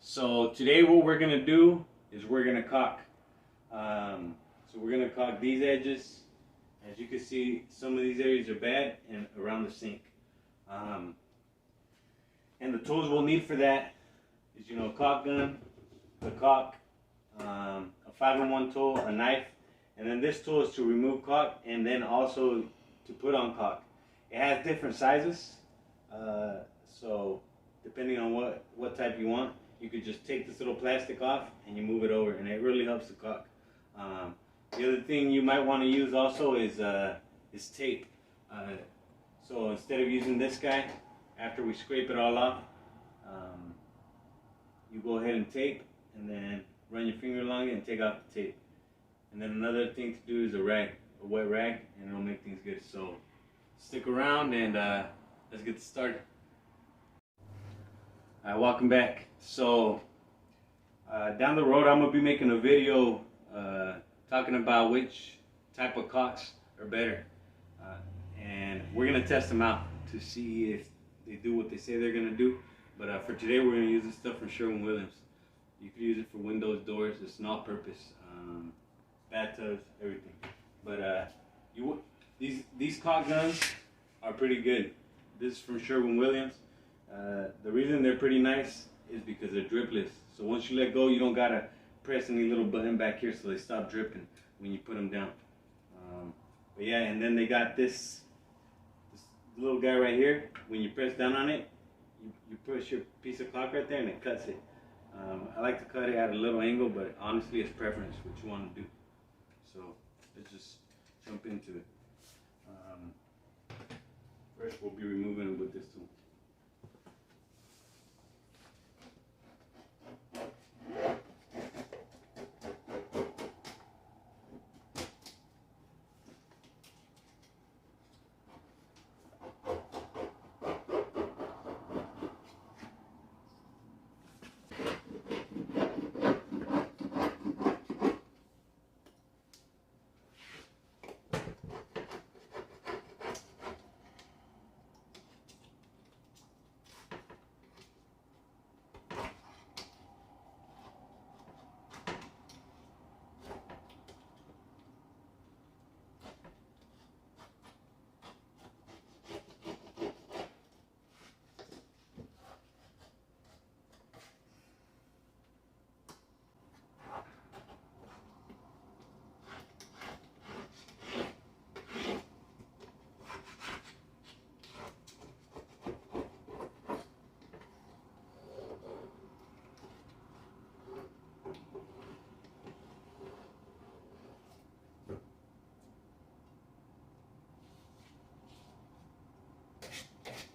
So today what we're gonna do is we're gonna caulk. So we're gonna caulk these edges. As you can see, some of these areas are bad and around the sink. And the tools we'll need for that is, a caulk gun, the caulk, a 5-in-1 tool, a knife, and then this tool is to remove caulk and then also to put on caulk. It has different sizes, so depending on what type you want, you could just take this little plastic off and you move it over, and it really helps the caulk. The other thing you might want to use also is tape. So instead of using this guy, after we scrape it all off, you go ahead and tape, and then run your finger along it and take off the tape. And then another thing to do is a wet rag, and it'll make things good. So stick around and let's get started. Welcome back. So down the road I'm going to be making a video talking about which type of caulks are better. And we're going to test them out to see if they do what they say they're going to do. But for today we're going to use this stuff from Sherwin-Williams. You can use it for windows, doors, it's an all-purpose, bathtubs, everything. But these caulk guns are pretty good. This is from Sherwin-Williams. The reason they're pretty nice is because they're dripless. So once you let go, you don't gotta press any little button back here so they stop dripping when you put them down. But yeah, and then they got this little guy right here. When you press down on it, you push your piece of caulk right there and it cuts it. I like to cut it at a little angle, but honestly it's preference what you want to do. So let's just jump into it. First we'll be removing it with this tool.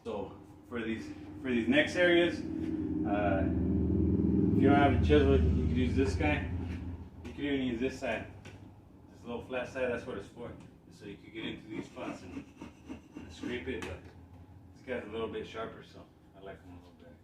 So for these next areas, if you don't have a chisel, you could use this guy. You could even use this side, this little flat side. That's what it's for. So you could get into these spots and scrape it. But this guy's a little bit sharper, so I like him a little better.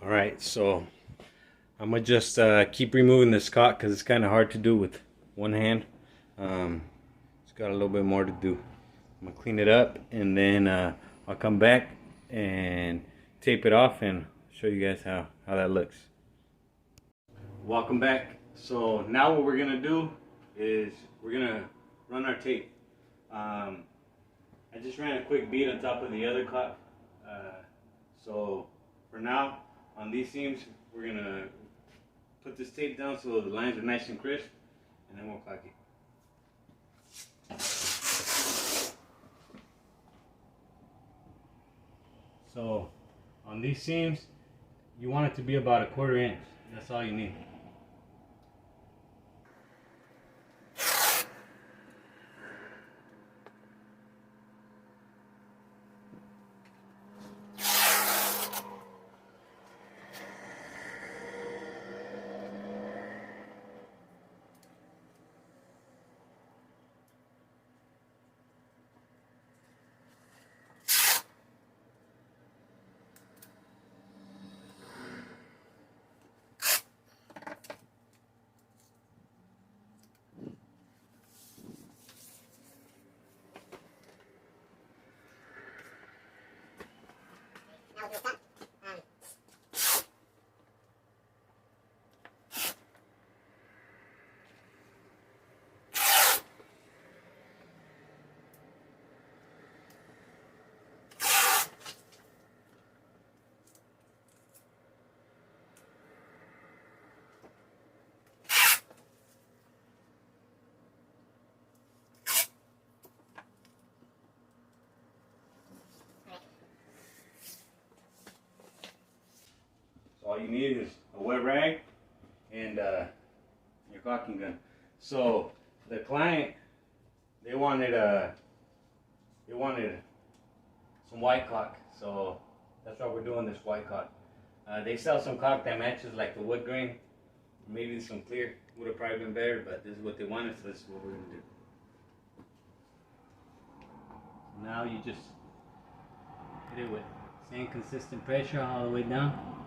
Alright, so I'm gonna just keep removing this caulk because it's kind of hard to do with one hand. It's got a little bit more to do. I'm gonna clean it up and then I'll come back and tape it off and show you guys how that looks. Welcome back. So now what we're gonna do is we're gonna run our tape. I just ran a quick bead on top of the other caulk. So for now, on these seams, we're gonna put this tape down so the lines are nice and crisp, and then we'll caulk it. So on these seams, you want it to be about 1/4 inch. That's all you need. All you need is a wet rag and your caulking gun. So the client, they wanted some white caulk, so that's why we're doing this white caulk. They sell some caulk that matches like the wood grain. Maybe some clear would have probably been better, but this is what they wanted, so this is what we're gonna do. Now you just hit it with same consistent pressure all the way down.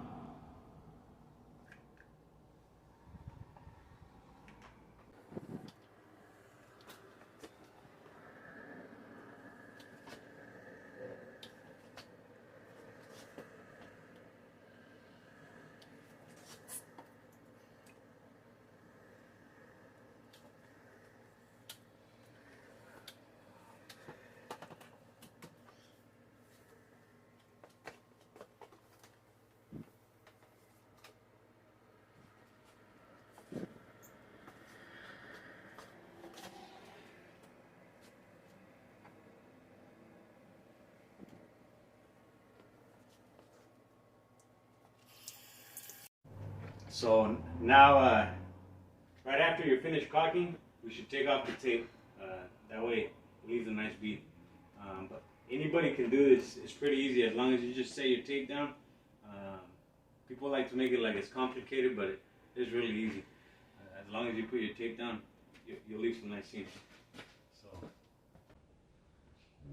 So now, right after you're finished caulking, we should take off the tape. That way it leaves a nice bead. But anybody can do this. It's pretty easy as long as you just set your tape down. People like to make it like it's complicated, but it's really easy. As long as you put your tape down, you'll leave some nice seams. So. Go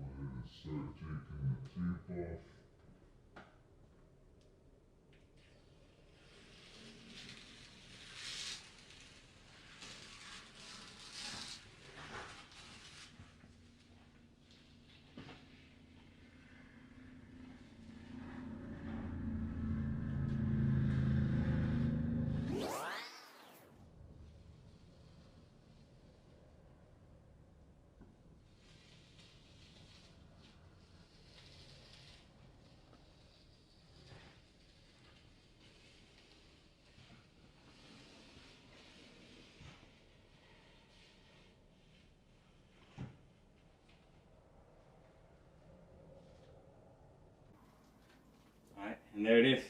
ahead and start taking the tape off. Alright, and there it is.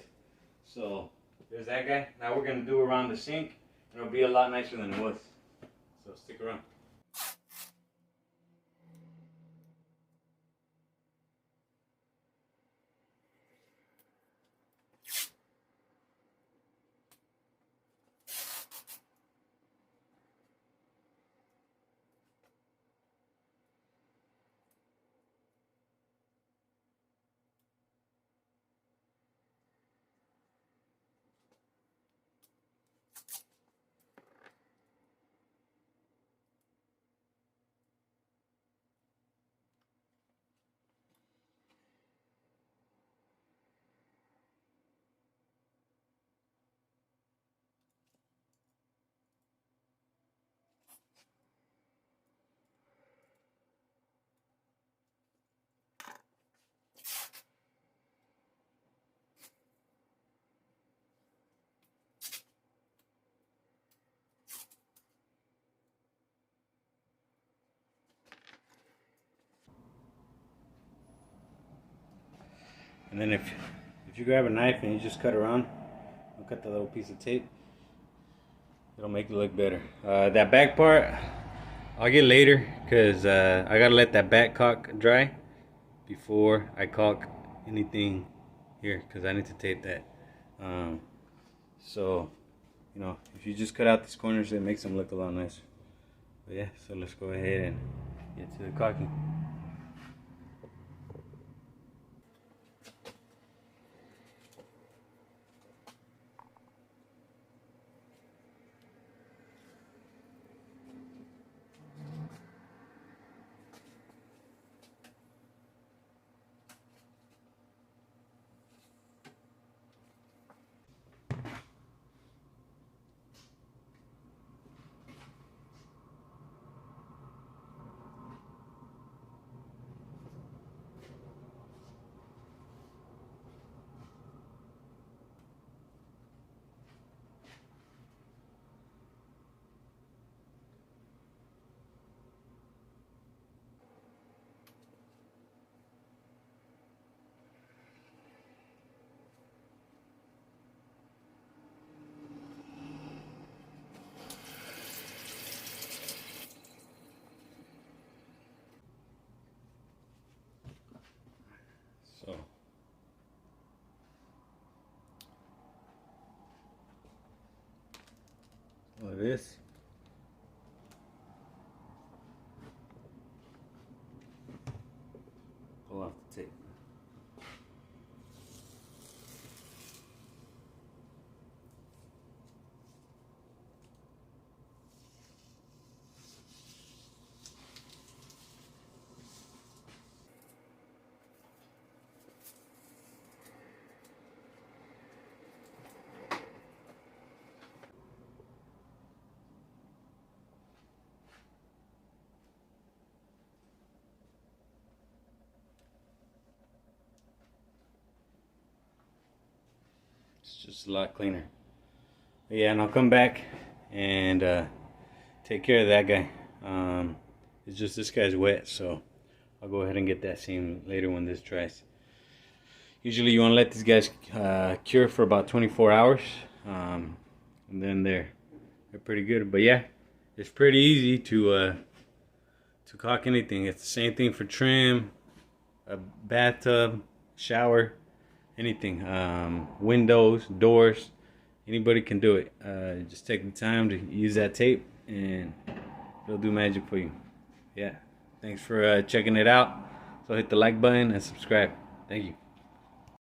So there's that guy. Now we're going to do around the sink. It'll be a lot nicer than it was. So stick around. And then if you grab a knife and you just cut around, cut the little piece of tape, it'll make it look better. That back part, I'll get later because I gotta let that back caulk dry before I caulk anything here because I need to tape that. So, you know, if you just cut out these corners, it makes them look a lot nicer. But yeah, so let's go ahead and get to the caulking. So all of this. Pull off the tape. It's just a lot cleaner. But yeah, and I'll come back and take care of that guy. It's just this guy's wet, so I'll go ahead and get that seam later when this dries. Usually you want to let these guys cure for about 24 hours, and then they're pretty good. But yeah, it's pretty easy to caulk anything. It's the same thing for trim, a bathtub, shower, anything, windows, doors. Anybody can do it. Just take the time to use that tape and it'll do magic for you. Yeah, thanks for checking it out. So hit the like button and subscribe. Thank you.